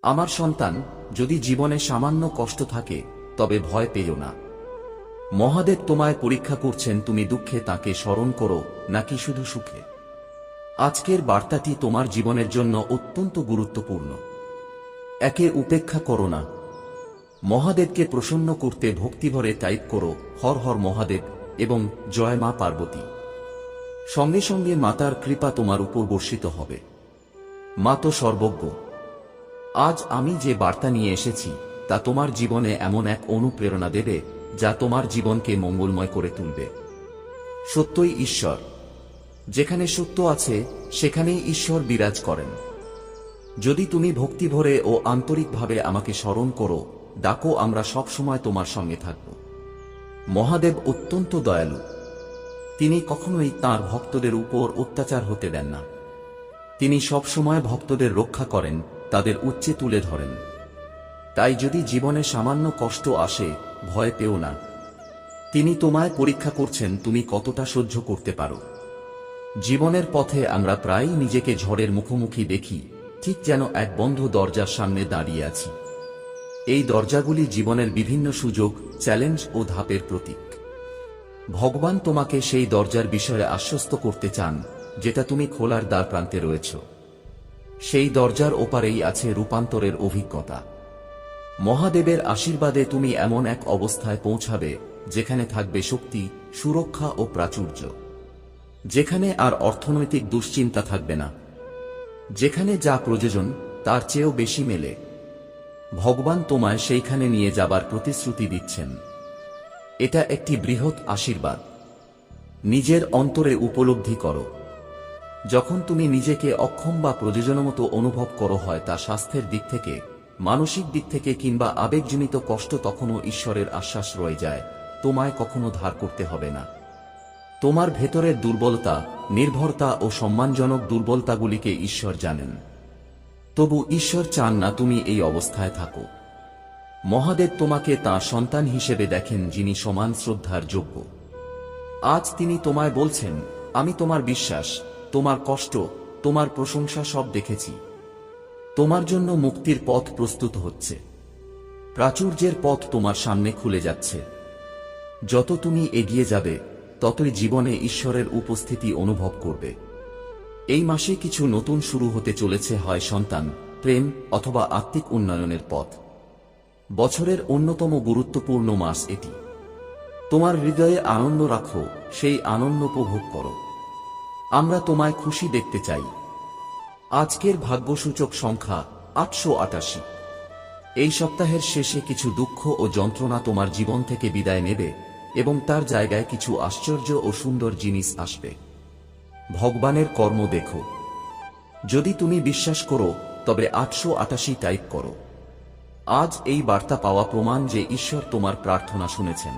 আমার সন্তান, যদি জীবনে সামান্য কষ্ট থাকে তবে ভয় পেও না। মহাদেব তোমায় পরীক্ষা করছেন, তুমি দুঃখে তাকে স্মরণ করো নাকি শুধু সুখে। আজকের বার্তাটি তোমার জীবনের জন্য অত্যন্ত গুরুত্বপূর্ণ। একে উপেক্ষা করো না। মহাদেবকে প্রসন্ন করতে ভক্তিভরে টাইপ করো হর হর মহাদেব এবং জয় মা পার্বতী। সঙ্গে সঙ্গে মাতার কৃপা তোমার উপর বর্ষিত হবে। মা তো সর্বজ্ঞ। আজ আমি যে বার্তা নিয়ে এসেছি তা তোমার জীবনে এমন এক অনুপ্রেরণা দেবে যা তোমার জীবনকে মঙ্গলময় করে তুলবে। সত্যই ঈশ্বর। যেখানে সত্য আছে সেখানেই ঈশ্বর বিরাজ করেন। যদি তুমি ভক্তিভরে ও আন্তরিকভাবে আমাকে স্মরণ করো, ডাকো, আমরা সব সময় তোমার সঙ্গে থাকব। মহাদেব অত্যন্ত দয়ালু। তিনি কখনোই তাঁর ভক্তদের উপর অত্যাচার হতে দেন না। তিনি সব সময় ভক্তদের রক্ষা করেন, তাদের উচ্চে তুলে ধরেন। তাই যদি জীবনে সামান্য কষ্ট আসে, ভয় পেও না। তিনি তোমায় পরীক্ষা করছেন তুমি কতটা সহ্য করতে পারো। জীবনের পথে আমরা প্রায়ই নিজেকে ঝড়ের মুখোমুখি দেখি, ঠিক যেন এক বন্ধ দরজার সামনে দাঁড়িয়ে আছি। এই দরজাগুলি জীবনের বিভিন্ন সুযোগ, চ্যালেঞ্জ ও ধাপের প্রতীক। ভগবান তোমাকে সেই দরজার বিষয়ে আশ্বস্ত করতে চান যেটা তুমি খোলার দ্বার প্রান্তে রয়েছ। সেই দরজার ওপারেই আছে রূপান্তরের অভিজ্ঞতা। মহাদেবের আশীর্বাদে তুমি এমন এক অবস্থায় পৌঁছাবে যেখানে থাকবে শক্তি, সুরক্ষা ও প্রাচুর্য। যেখানে আর অর্থনৈতিক দুশ্চিন্তা থাকবে না। যেখানে যা প্রয়োজন তার চেয়েও বেশি মেলে। ভগবান তোমায় সেইখানে নিয়ে যাবার প্রতিশ্রুতি দিচ্ছেন। এটা একটি বৃহৎ আশীর্বাদ। নিজের অন্তরে উপলব্ধি করো। যখন তুমি নিজেকে অক্ষম বা প্রয়োজনমতো অনুভব করো, হয় তা স্বাস্থ্যের দিক থেকে, মানসিক দিক থেকে কিংবা আবেগজনিত কষ্ট, তখনও ঈশ্বরের আশ্বাস রয়ে যায়, তোমায় কখনো ধার করতে হবে না। তোমার ভেতরের দুর্বলতা, নির্ভরতা ও সম্মানজনক দুর্বলতাগুলিকে ঈশ্বর জানেন। তবু ঈশ্বর চান না তুমি এই অবস্থায় থাকো। মহাদেব তোমাকে তাঁর সন্তান হিসেবে দেখেন, যিনি সমান শ্রদ্ধার যোগ্য। আজ তিনি তোমায় বলছেন, আমি তোমার বিশ্বাস, তোমার কষ্ট, তোমার প্রশংসা সব দেখেছি। তোমার জন্য মুক্তির পথ প্রস্তুত হচ্ছে। প্রাচুর্যের পথ তোমার সামনে খুলে যাচ্ছে। যত তুমি এগিয়ে যাবে ততই জীবনে ঈশ্বরের উপস্থিতি অনুভব করবে। এই মাসে কিছু নতুন শুরু হতে চলেছে, হয় সন্তান, প্রেম অথবা আত্মিক উন্নয়নের পথ। বছরের অন্যতম গুরুত্বপূর্ণ মাস এটি। তোমার হৃদয়ে আনন্দ রাখো, সেই আনন্দ উপভোগ করো। আমরা তোমায় খুশি দেখতে চাই। আজকের ভাগ্যসূচক সংখ্যা 888। এই সপ্তাহের শেষে কিছু দুঃখ ও যন্ত্রণা তোমার জীবন থেকে বিদায় নেবে এবং তার জায়গায় কিছু আশ্চর্য ও সুন্দর জিনিস আসবে। ভগবানের কর্ম দেখো। যদি তুমি বিশ্বাস করো তবে 888 টাইপ করো। আজ এই বার্তা পাওয়া প্রমাণ যে ঈশ্বর তোমার প্রার্থনা শুনেছেন।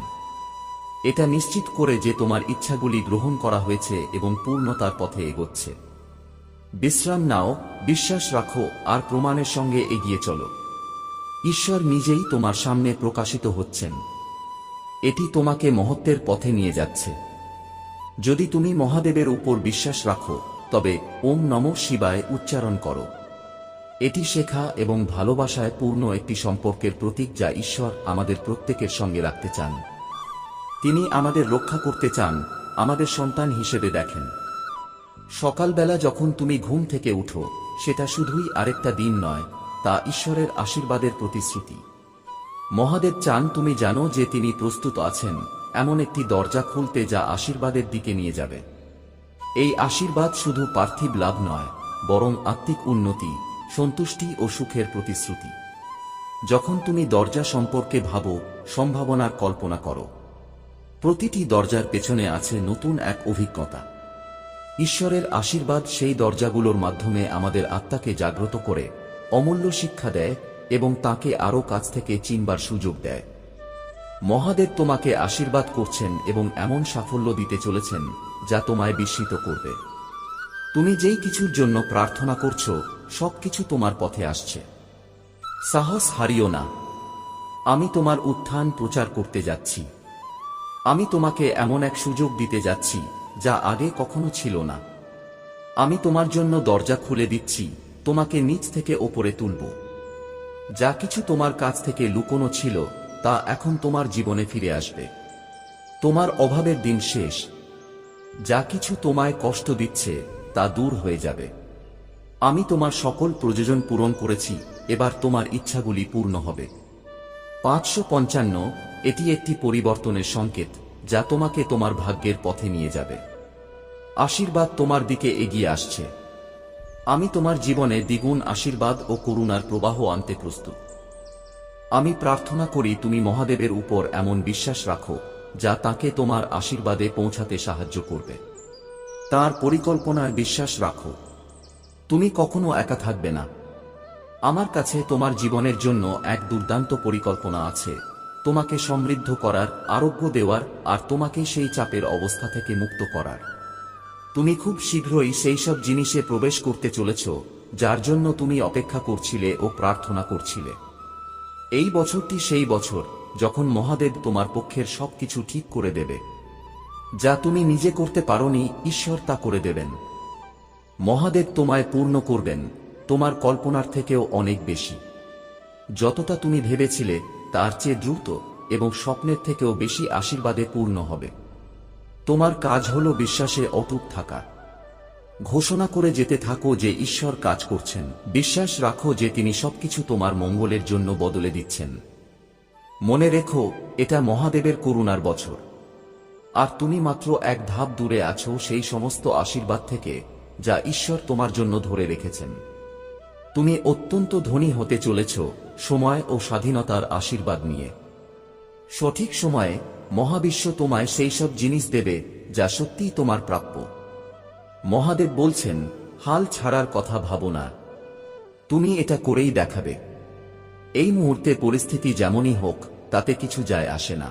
এটা নিশ্চিত করে যে তোমার ইচ্ছাগুলি গ্রহণ করা হয়েছে এবং পূর্ণতার পথে এগোচ্ছে। বিশ্রাম নাও, বিশ্বাস রাখো আর প্রমাণের সঙ্গে এগিয়ে চলো। ঈশ্বর নিজেই তোমার সামনে প্রকাশিত হচ্ছেন। এটি তোমাকে মহত্বের পথে নিয়ে যাচ্ছে। যদি তুমি মহাদেবের উপর বিশ্বাস রাখো তবে ওম নমঃ শিবায় উচ্চারণ করো। এটি শেখা এবং ভালোবাসায় পূর্ণ একটি সম্পর্কের প্রতীক যা ঈশ্বর আমাদের প্রত্যেকের সঙ্গে রাখতে চান। তিনি আমাদের রক্ষা করতে চান, আমাদের সন্তান হিসেবে দেখেন। সকালবেলা যখন তুমি ঘুম থেকে উঠো, সেটা শুধুই আরেকটা দিন নয়, তা ঈশ্বরের আশীর্বাদের প্রতিশ্রুতি। মহাদেব চান তুমি জানো যে তিনি প্রস্তুত আছেন এমন একটি দরজা খুলতে যা আশীর্বাদের দিকে নিয়ে যাবে। এই আশীর্বাদ শুধু পার্থিব লাভ নয়, বরং আত্মিক উন্নতি, সন্তুষ্টি ও সুখের প্রতিশ্রুতি। যখন তুমি দরজা সম্পর্কে ভাবো, সম্ভাবনার কল্পনা করো, প্রতিটি দরজার পেছনে আছে নতুন এক অভিজ্ঞতা। ঈশ্বরের আশীর্বাদ সেই দরজাগুলোর মাধ্যমে আমাদের আত্মাকে জাগ্রত করে, অমূল্য শিক্ষা দেয় এবং তাকে আরও কাছ থেকে চিনবার সুযোগ দেয়। মহাদেব তোমাকে আশীর্বাদ করছেন এবং এমন সাফল্য দিতে চলেছেন যা তোমায় বিস্মিত করবে। তুমি যেই কিছুর জন্য প্রার্থনা করছো, সবকিছু তোমার পথে আসছে। সাহস হারিও না। আমি তোমার উত্থান প্রচার করতে যাচ্ছি। আমি তোমাকে এমন এক সুযোগ দিতে যাচ্ছি যা আগে কখনো ছিল না। আমি তোমার জন্য দরজা খুলে দিচ্ছি, তোমাকে নিচ থেকে ওপরে তুলব। যা কিছু তোমার কাছ থেকে লুকোনো ছিল তা এখন তোমার জীবনে ফিরে আসবে। তোমার অভাবের দিন শেষ। যা কিছু তোমায় কষ্ট দিচ্ছে তা দূর হয়ে যাবে। আমি তোমার সকল প্রয়োজন পূরণ করেছি, এবার তোমার ইচ্ছাগুলি পূর্ণ হবে। 555 এটি একটি পরিবর্তনের সংকেত যা তোমাকে তোমার ভাগ্যের পথে নিয়ে যাবে। আশীর্বাদ তোমার দিকে এগিয়ে আসছে। আমি তোমার জীবনে দ্বিগুণ আশীর্বাদ ও করুণার প্রবাহ আনতে প্রস্তুত। আমি প্রার্থনা করি তুমি মহাদেবের উপর এমন বিশ্বাস রাখো যা তাকে তোমার আশীর্বাদে পৌঁছাতে সাহায্য করবে। তার পরিকল্পনায় বিশ্বাস রাখো। তুমি কখনো একা থাকবে না। আমার কাছে তোমার জীবনের জন্য এক দুর্দান্ত পরিকল্পনা আছে, তোমাকে সমৃদ্ধ করার, আরোগ্য দেওয়ার আর তোমাকে সেই চাপের অবস্থা থেকে মুক্ত করার। তুমি খুব শীঘ্রই সেই সব জিনিসে প্রবেশ করতে চলেছ যার জন্য তুমি অপেক্ষা করছিলে ও প্রার্থনা করছিলে। এই বছরটি সেই বছর যখন মহাদেব তোমার পক্ষের সবকিছু ঠিক করে দেবে। যা তুমি নিজে করতে পারোনি, ঈশ্বর তা করে দেবেন। মহাদেব তোমায় পূর্ণ করবেন, তোমার কল্পনার থেকেও অনেক বেশি। যতটা তুমি ভেবেছিলে তার চেয়ে দ্রুত এবং স্বপ্নের থেকেও বেশি আশীর্বাদে পূর্ণ হবে। তোমার কাজ হলো বিশ্বাসে অটুট থাকা। ঘোষণা করে যেতে থাকো যে ঈশ্বর কাজ করছেন। বিশ্বাস রাখো যে তিনি সবকিছু তোমার মঙ্গলের জন্য বদলে দিচ্ছেন। মনে রেখো, এটা মহাদেবের করুণার বছর। আর তুমি মাত্র এক ধাপ দূরে আছো সেই সমস্ত আশীর্বাদ থেকে যা ঈশ্বর তোমার জন্য ধরে রেখেছেন। তুমি অত্যন্ত ধনী হতে চলেছ সময় ও স্বাধীনতার আশীর্বাদ নিয়ে। সঠিক সময়ে মহাবিশ্ব তোমায় সেই সব জিনিস দেবে যা সত্যিই তোমার প্রাপ্য। মহাদেব বলছেন, হাল ছাড়ার কথা ভাবো না, তুমি এটা করেই দেখাবে। এই মুহূর্তে পরিস্থিতি যেমনই হোক তাতে কিছু যায় আসে না।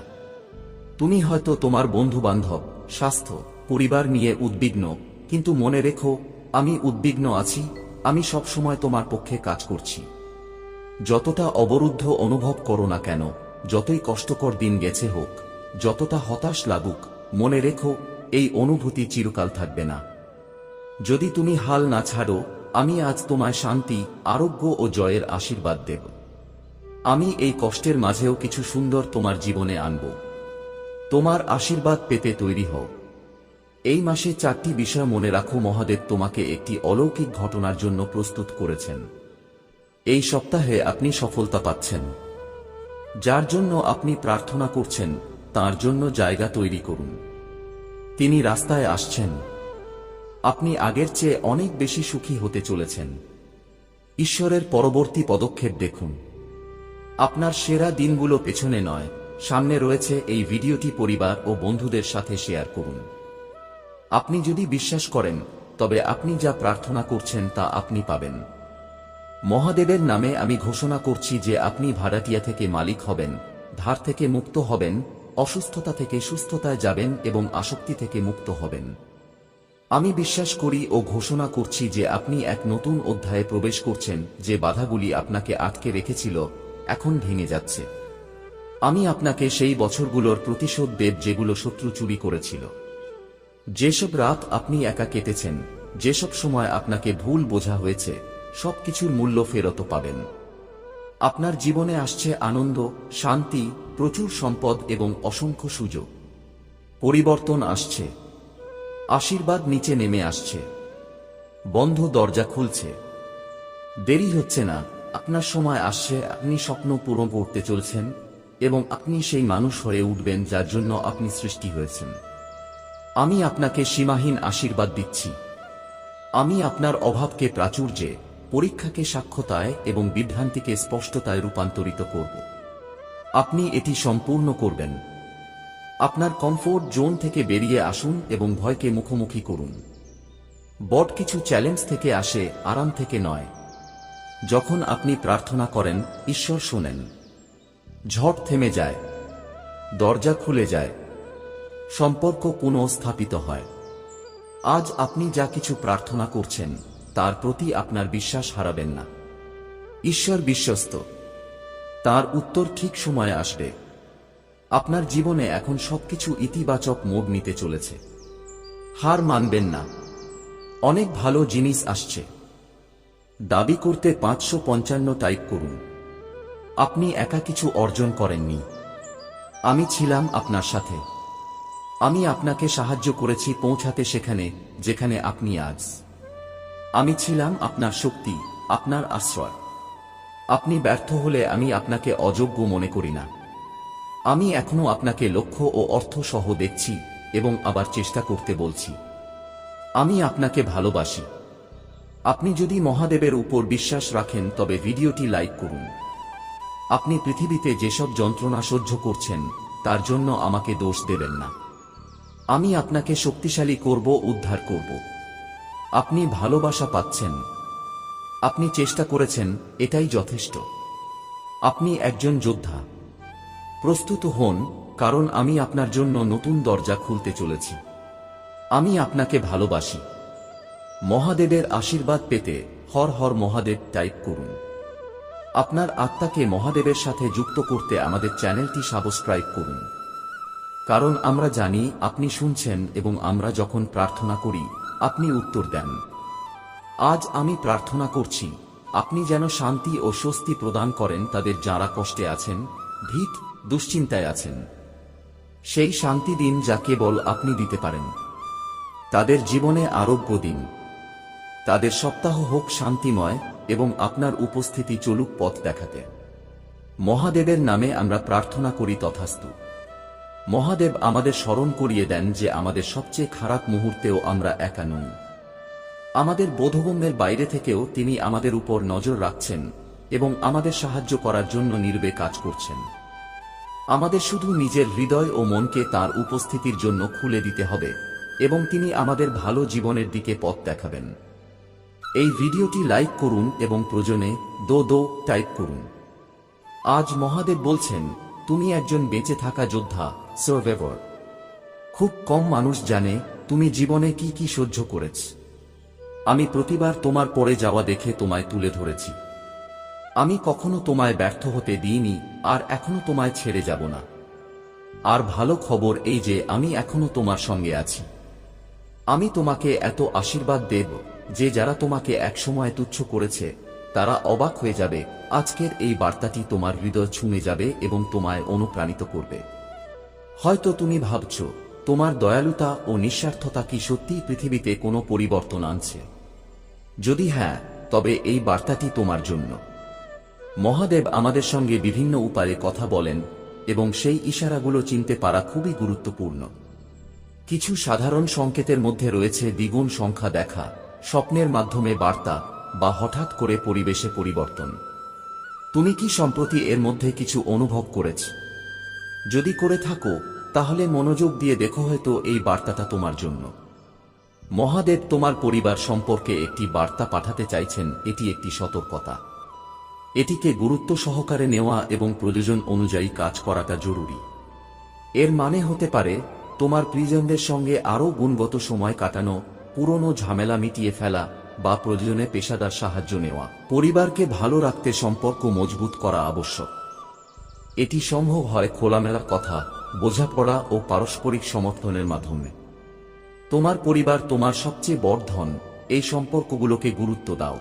তুমি হয়তো তোমার বন্ধু-বান্ধব, স্বাস্থ্য, পরিবার নিয়ে উদ্বিগ্ন, কিন্তু মনে রেখো, আমি উদ্বিগ্ন আছি, আমি সবসময় তোমার পক্ষে কাজ করছি। যতটা অবরুদ্ধ অনুভব করো না কেন, যতই কষ্টকর দিন গেছে হোক, যতটা হতাশ লাগুক, মনে রেখো এই অনুভূতি চিরকাল থাকবে না। যদি তুমি হাল না ছাড়ো, আমি আজ তোমায় শান্তি, আরোগ্য ও জয়ের আশীর্বাদ দেব। আমি এই কষ্টের মাঝেও কিছু সুন্দর তোমার জীবনে আনব। তোমার আশীর্বাদ পেতে তৈরি হও। এই মাসে 4টি বিষয় মনে রাখো, মহাদেব তোমাকে একটি অলৌকিক ঘটনার জন্য প্রস্তুত করেছেন। এই সপ্তাহে আপনি সফলতা পাচ্ছেন। যার জন্য আপনি প্রার্থনা করছেন তার জন্য জায়গা তৈরি করুন। তিনি রাস্তায় আসছেন। আপনি আগের চেয়ে অনেক বেশি সুখী হতে চলেছেন। ঈশ্বরের পরবর্তী পদক্ষেপ দেখুন। আপনার সেরা দিনগুলো পেছনে নয়, সামনে রয়েছে। এই ভিডিওটি পরিবার ও বন্ধুদের সাথে শেয়ার করুন। আপনি যদি বিশ্বাস করেন তবে আপনি যা প্রার্থনা করছেন তা আপনি পাবেন। মহাদেবের নামে আমি ঘোষণা করছি যে আপনি ভাড়াটিয়া থেকে মালিক হবেন, ধার থেকে মুক্ত হবেন, অসুস্থতা থেকে সুস্থতায় যাবেন এবং আসক্তি থেকে মুক্ত হবেন। আমি বিশ্বাস করি ও ঘোষণা করছি যে আপনি এক নতুন অধ্যায়ে প্রবেশ করছেন। যে বাধাগুলি আপনাকে আটকে রেখেছিল এখন ভেঙে যাচ্ছে। আমি আপনাকে সেই বছরগুলোর প্রতিশোধ দেব যেগুলো শত্রু চুরি করেছিল। যেসব রাত আপনি একা কেটেছেন, যেসব সময় আপনাকে ভুল বোঝা হয়েছে, সবকিছুর মূল্য ফেরত পাবেন। আপনার জীবনে আসছে আনন্দ, শান্তি, প্রচুর সম্পদ এবং অসংখ্য সুযোগ। পরিবর্তন আসছে। আশীর্বাদ নিচে নেমে আসছে। বন্ধ দরজা খুলছে। দেরি হচ্ছে না, আপনার সময় আসছে। আপনি স্বপ্ন পূরণ করতে চলছেন এবং আপনি সেই মানুষ হয়ে উঠবেন যার জন্য আপনি সৃষ্টি হয়েছেন। আমি আপনাকে সীমাহীন আশীর্বাদ দিচ্ছি। আমি আপনার অভাবকে প্রাচুর্যে, পরীক্ষাকে সাক্ষ্যতায় এবং বিভ্রান্তিকে স্পষ্টতায় রূপান্তরিত করব। আপনি এটি সম্পূর্ণ করবেন। আপনার কমফোর্ট জোন থেকে বেরিয়ে আসুন এবং ভয়কে মুখোমুখি করুন। বড় কিছু চ্যালেঞ্জ থেকে আসে, আরাম থেকে নয়। যখন আপনি প্রার্থনা করেন, ঈশ্বর শোনেন। ঝড় থেমে যায়, দরজা খুলে যায়, সম্পর্ক পুনঃস্থাপিত হয়। আজ আপনি যা কিছু প্রার্থনা করছেন তার প্রতি আপনার বিশ্বাস হারাবেন না। ঈশ্বর বিশ্বস্ত, তার উত্তর ঠিক সময়ে আসবে। আপনার জীবনে এখন সবকিছু ইতিবাচক মোড় নিতে চলেছে। হার মানবেন না, অনেক ভালো জিনিস আসছে। দাবি করতে 555 টাইপ করুন। আপনি একা কিছু অর্জন করেননি। আমি ছিলাম আপনার সাথে। আমি আপনাকে সাহায্য করেছি পৌঁছাতে সেখানে যেখানে আপনি আজ। আমি ছিলাম আপনার শক্তি, আপনার আশ্রয়। আপনি ব্যর্থ হলে আমি আপনাকে অযোগ্য মনে করি না। আমি এখনো আপনাকে লক্ষ্য ও অর্থ সহ দেখছি এবং আবার চেষ্টা করতে বলছি। আমি আপনাকে ভালোবাসি। আপনি যদি মহাদেবের উপর বিশ্বাস রাখেন তবে ভিডিওটি লাইক করুন। আপনি পৃথিবীতে যেসব যন্ত্রণা সহ্য করছেন তার জন্য আমাকে দোষ দেবেন না। আমি আপনাকে শক্তিশালী করব, উদ্ধার করব। আপনি ভালোবাসা পাচ্ছেন। আপনি চেষ্টা করেছেন, এটাই যথেষ্ট। আপনি একজন যোদ্ধা। প্রস্তুত হন, কারণ আমি আপনার জন্য নতুন দরজা খুলতে চলেছি। আমি আপনাকে ভালোবাসি। মহাদেবের আশীর্বাদ পেতে হর হর মহাদেব টাইপ করুন। আপনার আত্মাকে মহাদেবের সাথে যুক্ত করতে আমাদের চ্যানেলটি সাবস্ক্রাইব করুন। কারণ আমরা জানি আপনি শুনছেন এবং আমরা যখন প্রার্থনা করি আপনি উত্তর দেন। আজ আমি প্রার্থনা করছি আপনি যেন শান্তি ও স্বস্তি প্রদান করেন তাদের যারা কষ্টে আছেন, ভীত, দুশ্চিন্তায় আছেন। সেই শান্তি দিন যা কেবল আপনি দিতে পারেন। তাদের জীবনে আরোগ্য দিন। তাদের সপ্তাহ হোক শান্তিময় এবং আপনার উপস্থিতি চলুক পথ দেখাতে। মহাদেবের নামে আমরা প্রার্থনা করি, তথাস্তু। মহাদেব আমাদের স্মরণ করিয়ে দেন যে আমাদের সবচেয়ে খারাপ মুহূর্তেও আমরা একা নই। আমাদের বোধগম্যের বাইরে থেকেও তিনি আমাদের উপর নজর রাখছেন এবং আমাদের সাহায্য করার জন্য নীরবে কাজ করছেন। আমাদের শুধু নিজের হৃদয় ও মনকে তার উপস্থিতির জন্য খুলে দিতে হবে এবং তিনি আমাদের ভালো জীবনের দিকে পথ দেখাবেন। এই ভিডিওটি লাইক করুন এবং প্রয়োজনে দো টাইপ করুন। আজ মহাদেব বলছেন, তুমি একজন বেঁচে থাকা যোদ্ধা, সার্ভাইভার। খুব কম মানুষ জানে তুমি জীবনে কি কি সহ্য করেছ। আমি প্রতিবার তোমার পড়ে যাওয়া দেখে তোমায় তুলে ধরেছি। আমি কখনো তোমায় ব্যর্থ হতে দিইনি আর এখনো তোমায় ছেড়ে যাব না। আর ভালো খবর এই যে আমি এখনো তোমার সঙ্গে আছি। আমি তোমাকে এত আশীর্বাদ দেব যে যারা তোমাকে একসময় তুচ্ছ করেছে তারা অবাক হয়ে যাবে। আজকের এই বার্তাটি তোমার হৃদয় ছুঁয়ে যাবে এবং তোমায় অনুপ্রাণিত করবে। হয়তো তুমি ভাবছ তোমার দয়ালুতা ও নিঃস্বার্থতা কি সত্যিই পৃথিবীতে কোনো পরিবর্তন আনছে। যদি হ্যাঁ, তবে এই বার্তাটি তোমার জন্য। মহাদেব আমাদের সঙ্গে বিভিন্ন উপায়ে কথা বলেন এবং সেই ইশারাগুলো চিনতে পারা খুবই গুরুত্বপূর্ণ। কিছু সাধারণ সংকেতের মধ্যে রয়েছে দ্বিগুণ সংখ্যা দেখা, স্বপ্নের মাধ্যমে বার্তা বা হঠাৎ করে পরিবেশে পরিবর্তন। তুমি কি সম্প্রতি এর মধ্যে কিছু অনুভব করেছ? যদি করে থাকো তাহলে মনোযোগ দিয়ে দেখো, হয়তো এই বার্তাটা তোমার জন্য। মহাদেব তোমার পরিবার সম্পর্কে একটি বার্তা পাঠাতে চাইছেন। এটি একটি সতর্কতা। এটিকে গুরুত্ব সহকারে নেওয়া এবং প্রয়োজন অনুযায়ী কাজ করাটা জরুরি। এর মানে হতে পারে তোমার প্রিয়জনদের সঙ্গে আরও গুণগত সময় কাটানো, পুরনো ঝামেলা মিটিয়ে ফেলা বা প্রয়োজনে পেশাদার সাহায্য নেওয়া। পরিবারকে ভালো রাখতে সম্পর্ক মজবুত করা আবশ্যক। এটি সম্ভব হয় খোলামেলা কথা, বোঝাপড়া ও পারস্পরিক সমর্থনের মাধ্যমে। তোমার পরিবার তোমার সবচেয়ে বড় ধন, এই সম্পর্কগুলোকে গুরুত্ব দাও।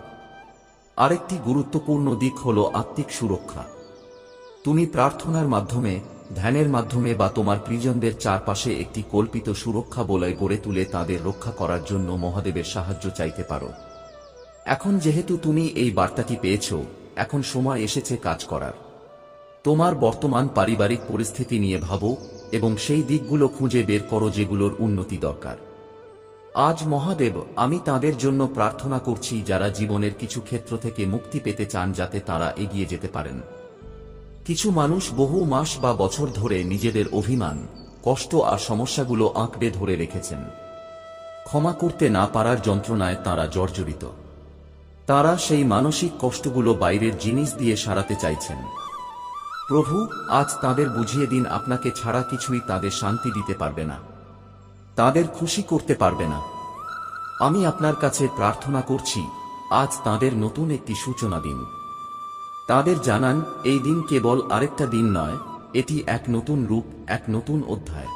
আরেকটি গুরুত্বপূর্ণ দিক হল আত্মিক সুরক্ষা। তুমি প্রার্থনার মাধ্যমে, ধ্যানের মাধ্যমে বা তোমার প্রিয়জনদের চারপাশে একটি কল্পিত সুরক্ষা বলয় গড়ে তুলে তাদের রক্ষা করার জন্য মহাদেবের সাহায্য চাইতে পারো। এখন যেহেতু তুমি এই বার্তাটি পেয়েছ, এখন সময় এসেছে কাজ করার। তোমার বর্তমান পারিবারিক পরিস্থিতি নিয়ে ভাবো এবং সেই দিকগুলো খুঁজে বের করো যেগুলোর উন্নতি দরকার। আজ মহাদেব, আমি তাদের জন্য প্রার্থনা করছি যারা জীবনের কিছু ক্ষেত্র থেকে মুক্তি পেতে চান, যাতে তারা এগিয়ে যেতে পারেন। কিছু মানুষ বহু মাস বা বছর ধরে নিজেদের অভিমান, কষ্ট আর সমস্যাগুলো আঁকড়ে ধরে রেখেছেন। ক্ষমা করতে না পারার যন্ত্রণায় তারা জর্জরিত। তারা সেই মানসিক কষ্টগুলো বাইরের জিনিস দিয়ে সারাতে চাইছেন। প্রভু, আজ তাদের বুঝিয়ে দিন আপনাকে ছাড়া কিছুই তাদের শান্তি দিতে পারবে না, তাদের খুশি করতে পারবে না। আমি আপনার কাছে প্রার্থনা করছি, আজ তাদের নতুন একটি সূচনা দিন। তাদের জানান এই দিন কেবল আরেকটা দিন নয়, এটি এক নতুন রূপ, এক নতুন অধ্যায়।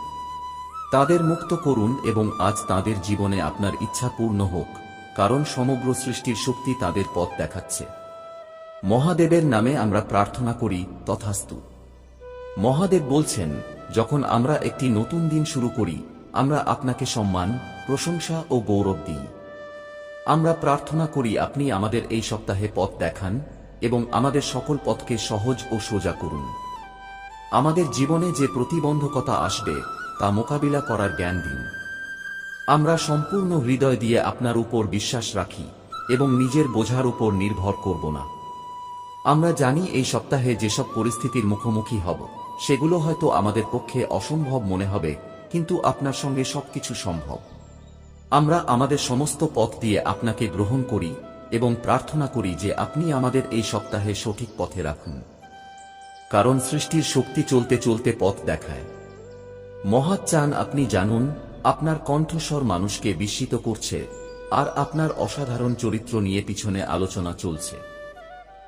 তাদের মুক্ত করুন এবং আজ তাদের জীবনে আপনার ইচ্ছা পূর্ণ হোক, কারণ সমগ্র সৃষ্টির শক্তি তাদের পথ দেখাচ্ছে। মহাদেবের নামে আমরা প্রার্থনা করি, তথাস্তু। মহাদেব বলছেন, যখন আমরা একটি নতুন দিন শুরু করি, আমরা আপনাকে সম্মান, প্রশংসা ও গৌরব দিই। আমরা প্রার্থনা করি আপনি আমাদের এই সপ্তাহে পথ দেখান এবং আমাদের সকল পথকে সহজ ও সোজা করুন। আমাদের জীবনে যে প্রতিবন্ধকতা আসবে তা মোকাবিলা করার জ্ঞান দিন। আমরা সম্পূর্ণ হৃদয় দিয়ে আপনার উপর বিশ্বাস রাখি এবং নিজের বোঝার উপর নির্ভর করব না। আমরা জানি এই সপ্তাহে যেসব পরিস্থিতির মুখোমুখি হব সেগুলো হয়তো আমাদের পক্ষে অসম্ভব মনে হবে, কিন্তু আপনার সঙ্গে সবকিছু সম্ভব। আমরা আমাদের সমস্ত পথ দিয়ে আপনাকে গ্রহণ করি এবং প্রার্থনা করি যে আপনি আমাদের এই সপ্তাহে সঠিক পথে রাখুন, কারণ সৃষ্টির শক্তি চলতে চলতে পথ দেখায়। মহাদ চান আপনি জানুন আপনার কণ্ঠস্বর মানুষকে বিস্মিত করছে, আর আপনার অসাধারণ চরিত্র নিয়ে পিছনে আলোচনা চলছে।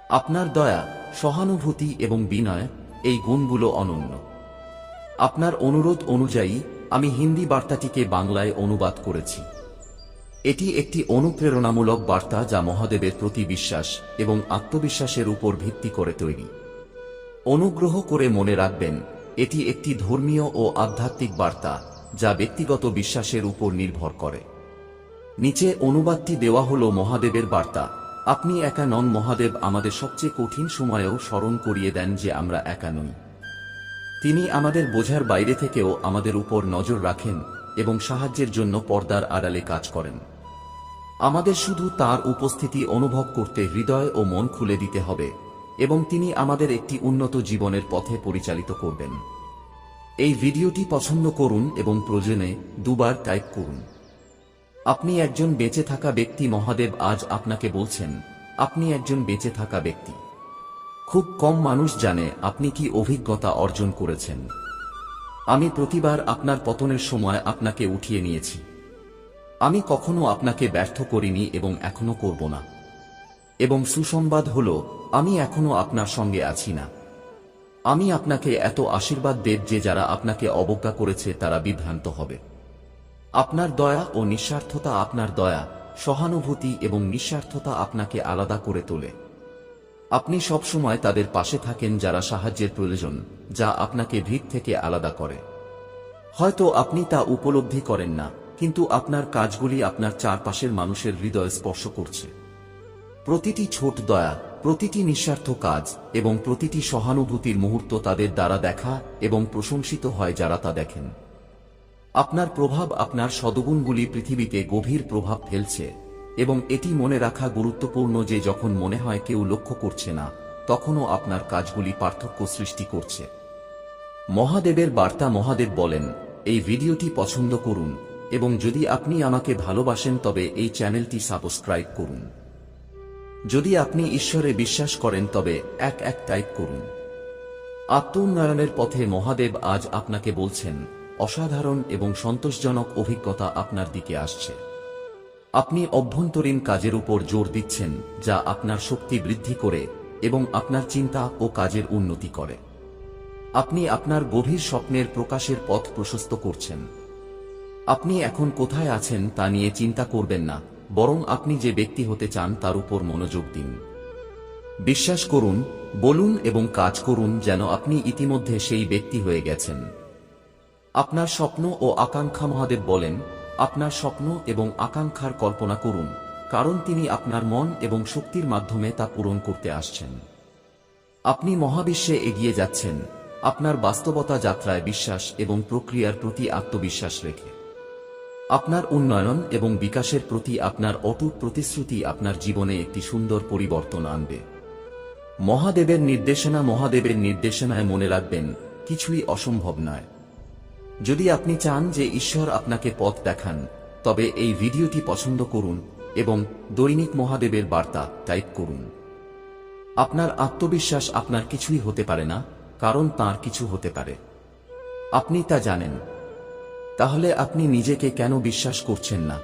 আপনার দয়া, সহানুভূতি এবং বিনয়, এই গুণগুলো অনন্য। আপনার অনুরোধ অনুযায়ী আমি হিন্দি বার্তাটিকে বাংলায় অনুবাদ করেছি। এটি একটি অনুপ্রেরণামূলক বার্তা যা মহাদেবের প্রতি বিশ্বাস এবং আত্মবিশ্বাসের উপর ভিত্তি করে তৈরি। অনুগ্রহ করে মনে রাখবেন, এটি একটি ধর্মীয় ও আধ্যাত্মিক বার্তা যা ব্যক্তিগত বিশ্বাসের উপর নির্ভর করে। নিচে অনুবাদটি দেওয়া হল মহাদেবের বার্তা। আপনি একা নন। মহাদেব আমাদের সবচেয়ে কঠিন সময়েও স্মরণ করিয়ে দেন যে আমরা একা নই। তিনি আমাদের বোঝার বাইরে থেকেও আমাদের উপর নজর রাখেন এবং সাহায্যের জন্য পর্দার আড়ালে কাজ করেন। আমাদের শুধু তার উপস্থিতি অনুভব করতে হৃদয় ও মন খুলে দিতে হবে এবং তিনি আমাদের একটি উন্নত জীবনের পথে পরিচালিত করবেন। এই ভিডিওটি পছন্দ করুন এবং প্রয়োজনে দুবার টাইপ করুন। আপনি একজন বেঁচে থাকা ব্যক্তি। মহাদেব আজ আপনাকে বলছেন, আপনি একজন বেঁচে থাকা ব্যক্তি। খুব কম মানুষ জানে আপনি কি অভিজ্ঞতা অর্জন করেছেন। আমি প্রতিবার আপনার পতনের সময় আপনাকে উঠিয়ে নিয়েছি। আমি কখনো আপনাকে ব্যর্থ করিনি এবং এখনো করব না। এবং সুসংবাদ হল, আমি এখনো আপনার সঙ্গে আছি না। আমি আপনাকে এত আশীর্বাদ দেব যে যারা আপনাকে অবজ্ঞা করেছে তারা বিভ্রান্ত হবে। আপনার দয়া ও নিঃস্বার্থতা, আপনার দয়া, সহানুভূতি এবং নিঃস্বার্থতা আপনাকে আলাদা করে তোলে। আপনি সবসময় তাদের পাশে থাকেন যারা সাহায্যের প্রয়োজন, যা আপনাকে ভিড় থেকে আলাদা করে। হয়তো আপনি তা উপলব্ধি করেন না, কিন্তু আপনার কাজগুলি আপনার চারপাশের মানুষের হৃদয় স্পর্শ করছে। প্রতিটি ছোট দয়া, প্রতিটি নিঃস্বার্থ কাজ এবং প্রতিটি সহানুভূতির মুহূর্ত তাদের দ্বারা দেখা এবং প্রশংসিত হয় যারা তা দেখেন। আপনার প্রভাব, আপনার সদ্গুণগুলি পৃথিবীতে গভীর প্রভাব ফেলছে এবং এটি মনে রাখা গুরুত্বপূর্ণ যে যখন মনে হয় কেউ লক্ষ্য করছে না, তখনও আপনার কাজগুলি পার্থক্য সৃষ্টি করছে। মহাদেবের বার্তা। মহাদেব বলেন, এই ভিডিওটি পছন্দ করুন এবং যদি আপনি আমাকে ভালোবাসেন তবে এই চ্যানেলটি সাবস্ক্রাইব করুন। যদি আপনি ঈশ্বরে বিশ্বাস করেন তবে এক টাইপ করুন। আত্ম-উন্নয়নের পথে মহাদেব আজ আপনাকে বলছেন, অসাধারণ এবং সন্তোষজনক অভিজ্ঞতা আপনার দিকে আসছে। আপনি অভ্যন্তরীণ কাজের উপর জোর দিচ্ছেন যা আপনার শক্তি বৃদ্ধি করে এবং আপনার চিন্তা ও কাজের উন্নতি করে। আপনি আপনার গভীর স্বপ্নের প্রকাশের পথ প্রশস্ত করছেন। আপনি এখন কোথায় আছেন তা নিয়ে চিন্তা করবেন না, বরং আপনি যে ব্যক্তি হতে চান তার উপর মনোযোগ দিন। বিশ্বাস করুন, বলুন এবং কাজ করুন যেন আপনি ইতিমধ্যে সেই ব্যক্তি হয়ে গেছেন। আপনার স্বপ্ন ও আকাঙ্ক্ষা। মহাদেব বলেন, আপনার স্বপ্ন এবং আকাঙ্ক্ষার কল্পনা করুন, কারণ তিনি আপনার মন এবং শক্তির মাধ্যমে তা পূরণ করতে আসছেন। আপনি মহাবিশ্বে এগিয়ে যাচ্ছেন, আপনার বাস্তবতা যাত্রায় বিশ্বাস এবং প্রক্রিয়ার প্রতি আত্মবিশ্বাস রেখে। আপনার উন্নয়ন এবং বিকাশের প্রতি আপনার অটুট প্রতিশ্রুতি আপনার জীবনে একটি সুন্দর পরিবর্তন আনবে। মহাদেবের নির্দেশনা। মহাদেবের নির্দেশনায় মনে রাখবেন, কিছুই অসম্ভব নয়। যদি আপনি চান যে ঈশ্বর আপনাকে পথ দেখান, তবে এই ভিডিওটি পছন্দ করুন এবং দৈনিক মহাদেবের বার্তা টাইপ করুন। আপনার আত্মবিশ্বাস আপনার কিছুই হতে পারে না, কারণ তাঁর কিছু হতে পারে। আপনি তা জানেন। তাহলে আপনি নিজেকে কেন বিশ্বাস করছেন না?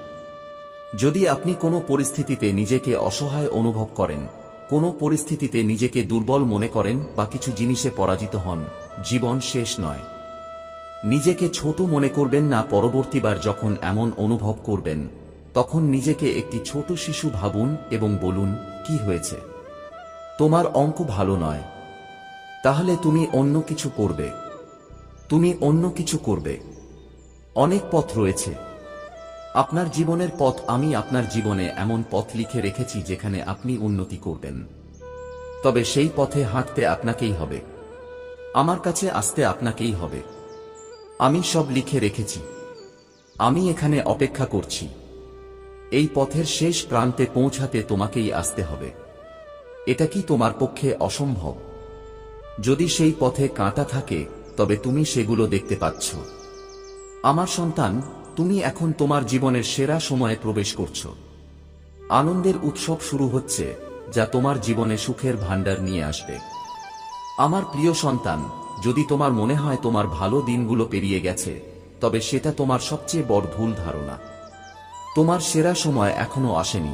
যদি আপনি কোনো পরিস্থিতিতে নিজেকে অসহায় অনুভব করেন, কোনো পরিস্থিতিতে নিজেকে দুর্বল মনে করেন বা কিছু জিনিসে পরাজিত হন, জীবন শেষ নয়। নিজেকে ছোট মনে করবেন না। পরবর্তীবার যখন এমন অনুভব করবেন, তখন নিজেকে একটি ছোট শিশু ভাবুন এবং বলুন, কি হয়েছে? তোমার অঙ্ক ভালো নয়, তাহলে তুমি অন্য কিছু করবে। তুমি অন্য কিছু করবে। অনেক পথ রয়েছে। আপনার জীবনের পথ, আমি আপনার জীবনে এমন পথ লিখে রেখেছি যেখানে আপনি উন্নতি করবেন। তবে সেই পথে হাঁটতে আপনাকেই হবে। আমার কাছে আসতে আপনাকেই হবে। আমি সব লিখে রেখেছি। আমি এখানে অপেক্ষা করছি। এই পথের শেষ প্রান্তে পৌঁছাতে তোমাকেই আসতে হবে। এটা কি তোমার পক্ষে অসম্ভব? যদি সেই পথে কাঁটা থাকে তবে তুমি সেগুলো দেখতে পাচ্ছ। আমার সন্তান, তুমি এখন তোমার জীবনের সেরা সময়ে প্রবেশ করছো। আনন্দের উৎসব শুরু হচ্ছে, যা তোমার জীবনে সুখের ভাণ্ডার নিয়ে আসবে। আমার প্রিয় সন্তান, যদি তোমার মনে হয় তোমার ভালো দিনগুলো পেরিয়ে গেছে, তবে সেটা তোমার সবচেয়ে বড় ভুল ধারণা। তোমার সেরা সময় এখনো আসেনি।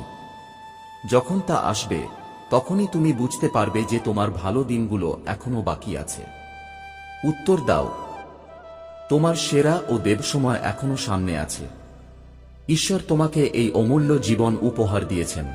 যখন তা আসবে, তখনই তুমি বুঝতে পারবে যে তোমার ভালো দিনগুলো এখনো বাকি আছে। উত্তর দাও। তোমার সেরা ও দেব সময় এখনো সামনে আছে। ঈশ্বর তোমাকে এই অমূল্য জীবন উপহার দিয়েছেন।